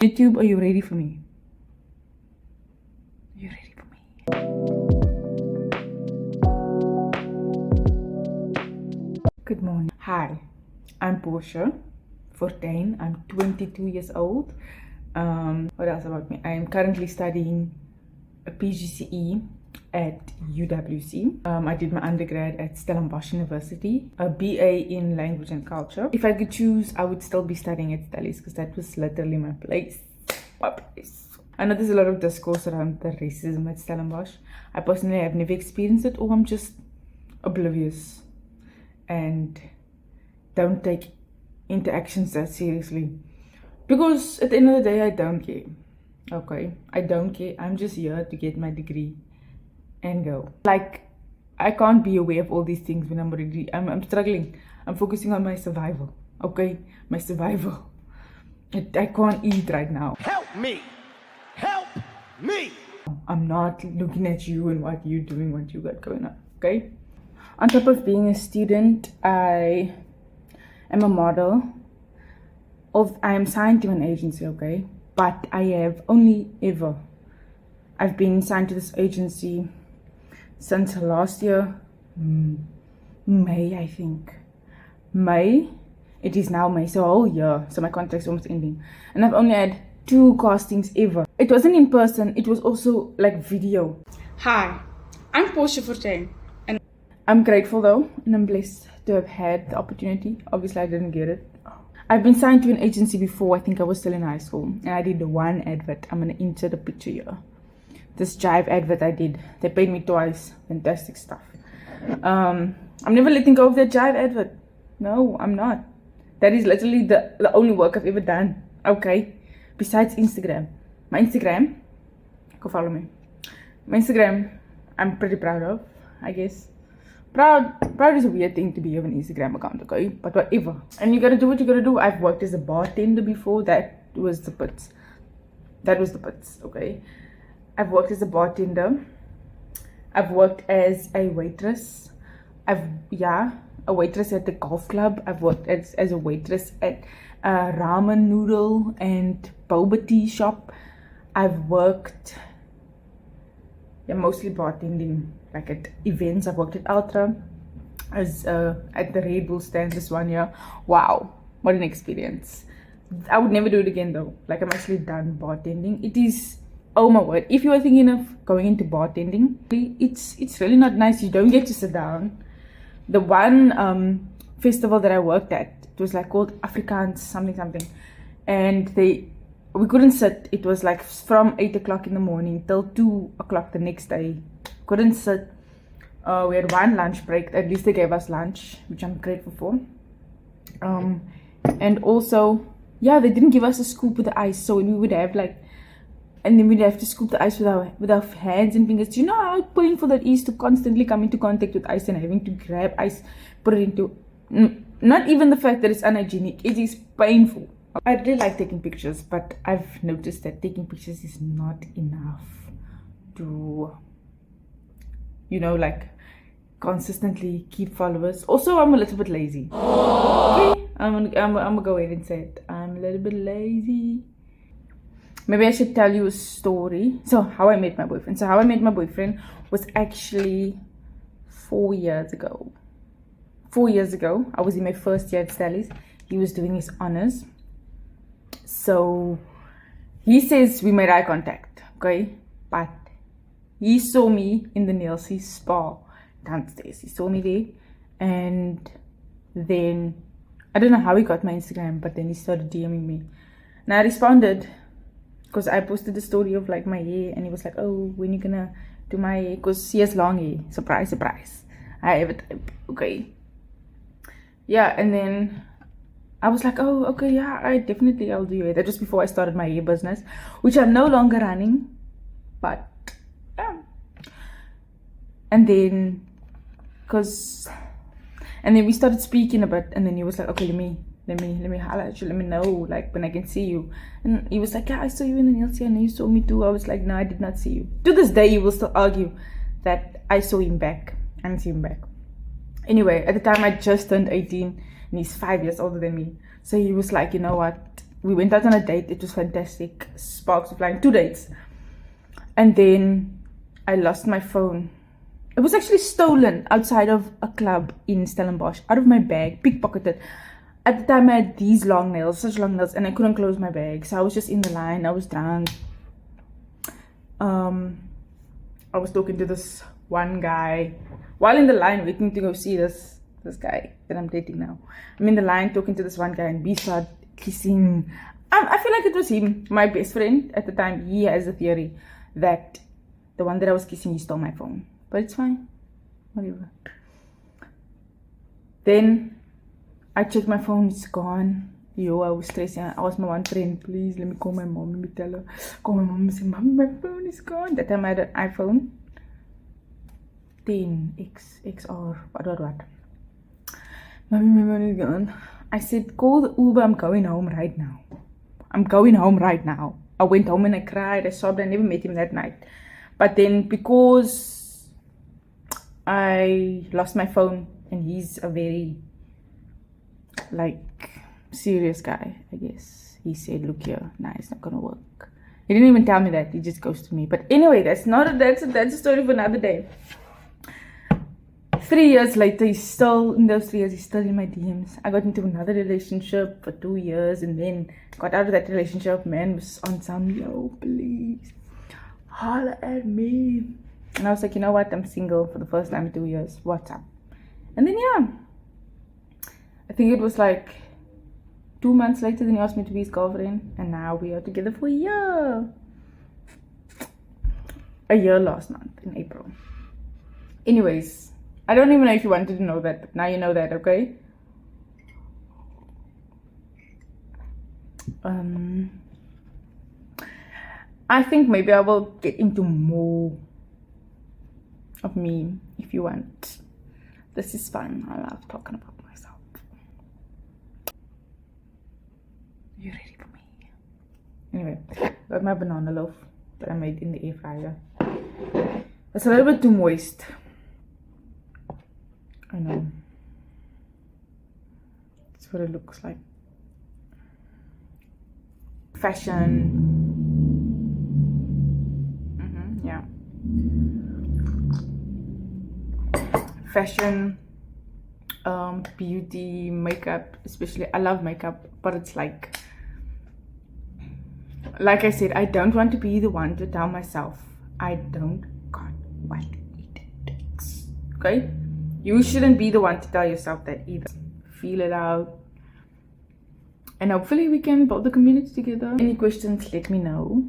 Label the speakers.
Speaker 1: YouTube, are you ready for me? Are you ready for me? Good morning. Hi, I'm Portia Fortuin. I'm 22 years old. What else about me? I am currently studying a PGCE at UWC. I did my undergrad at Stellenbosch University, a BA in language and culture. If I could choose, I would still be studying at Stellies because that was literally my place. I know there's a lot of discourse around the racism at Stellenbosch. I personally have never experienced it, or I'm just oblivious and don't take interactions that seriously. Because at the end of the day, I don't care. Okay, I don't care. I'm just here to get my degree and go. Like, I can't be aware of all these things when I'm already, I'm struggling. I'm focusing on my survival. Okay, my survival. I can't eat right now.
Speaker 2: Help me! Help me!
Speaker 1: I'm not looking at you and what you're doing, what you got going on. Okay. On top of being a student, I am a model. I am signed to an agency, okay? But I have I've been signed to this agency since last year, May, I think. May? It is now May, so a whole year. So my contract's almost ending. And I've only had 2 castings ever. It wasn't in person, it was also like video.
Speaker 3: Hi, I'm Portia Fortuin, and
Speaker 1: I'm grateful though, and I'm blessed to have had the opportunity. Obviously, I didn't get it. I've been signed to an agency before. I think I was still in high school, and I did one advert. I'm gonna insert a picture here. This Jive advert I did. They paid me twice. Fantastic stuff. I'm never letting go of that Jive advert. No, I'm not. That is literally the only work I've ever done. Okay. Besides Instagram. My Instagram, go follow me. My Instagram, I'm pretty proud of, I guess. Proud is a weird thing to be of an Instagram account, okay? But whatever. And you gotta do what you gotta do. I've worked as a bartender before. That was the pits, okay? I've worked as a bartender. I've worked as a waitress. A waitress at the golf club. I've worked as a waitress at a ramen noodle and boba tea shop. I've worked mostly bartending, like at events. I've worked at Ultra, as at the Red Bull stand this 1 year. Wow, what an experience. I would never do it again though. Like, I'm actually done bartending. It is, oh my word, if you are thinking of going into bartending, it's really not nice. You don't get to sit down. The one festival that I worked at, it was like called Afrikaans something, and we couldn't sit. It was like from 8 o'clock in the morning till 2 o'clock the next day. Couldn't sit. We had one lunch break. At least they gave us lunch, which I'm grateful for. And also, they didn't give us a scoop with the ice, so we would have and then we'd have to scoop the ice with our hands and fingers. Do you know how painful that is to constantly come into contact with ice and having to grab ice, put it into... Not even the fact that it's unhygienic, it is painful. I really like taking pictures, but I've noticed that taking pictures is not enough to, consistently keep followers. Also, I'm a little bit lazy. Okay? I'm gonna go ahead and say it. I'm a little bit lazy. Maybe I should tell you a story. So, how I met my boyfriend. So, how I met my boyfriend was actually 4 years ago. 4 years ago, I was in my first year at Stellies. He was doing his honors. So, he says we made eye contact, okay? But he saw me in the Nielsen spa downstairs. He saw me there. And then, I don't know how he got my Instagram, but then he started DMing me. And I responded, because I posted the story of like my hair, and he was like, oh, when you gonna do my hair? Because he has long hair. Surprise, surprise. I have it. Okay. Yeah, and then I was like, oh, okay, yeah, I'll do it. That was before I started my hair business, which I'm no longer running, but yeah. And then we started speaking a bit, and then he was like, okay, let me holler at you, let me know, like, when I can see you. And he was like, yeah, I saw you in the Nielsen, and you saw me too. I was like, no, I did not see you. To this day, he will still argue that I saw him back. I didn't see him back. Anyway, at the time, I just turned 18, and he's 5 years older than me. So he was like, you know what, We went out on a date. It was fantastic. Sparks were flying. 2 dates. And then I lost my phone. It was actually stolen outside of a club in Stellenbosch, out of my bag, pickpocketed. At the time, I had these long nails, such long nails, and I couldn't close my bag. So I was just in the line. I was drunk. I was talking to this one guy while in the line waiting to go see this guy that I'm dating now. I'm in the line talking to this one guy, and we started kissing. I feel like it was him, my best friend at the time. He has a theory that the one that I was kissing, he stole my phone. But it's fine. Whatever. Then I checked my phone, it's gone. Yo, I was stressing. I asked my one friend, please let me call my mom. Let me tell her. Call my mom and say, Mom, my phone is gone. That time I had an iPhone 10 XR. What? Mommy, my phone is gone. I said, call the Uber. I'm going home right now. I went home and I cried. I sobbed. I never met him that night. But then because I lost my phone, and he's a very serious guy, I guess. He said, look here, nah, it's not gonna work. He didn't even tell me that, he just ghosted me. But anyway, that's a story for another day. 3 years later, in those 3 years, he's still in my DMs. I got into another relationship for 2 years, and then got out of that relationship. Man was on some, yo, please, holla at me. And I was like, you know what, I'm single for the first time in 2 years, what's up? And then yeah, I think it was 2 months later, then he asked me to be his girlfriend, and now we are together for a year. A year last month, in April. Anyways, I don't even know if you wanted to know that, but now you know that, okay? I think maybe I will get into more of me if you want. This is fun. I love talking about myself. You ready for me? Anyway, got my banana loaf that I made in the air fryer. It's a little bit too moist. I know. That's what it looks like. Fashion. Yeah. Fashion, beauty, makeup, especially. I love makeup, but it's like I said, I don't want to be the one to tell myself I don't got what it takes. Okay? You shouldn't be the one to tell yourself that either. Feel it out. And hopefully we can build the community together. Any questions, let me know.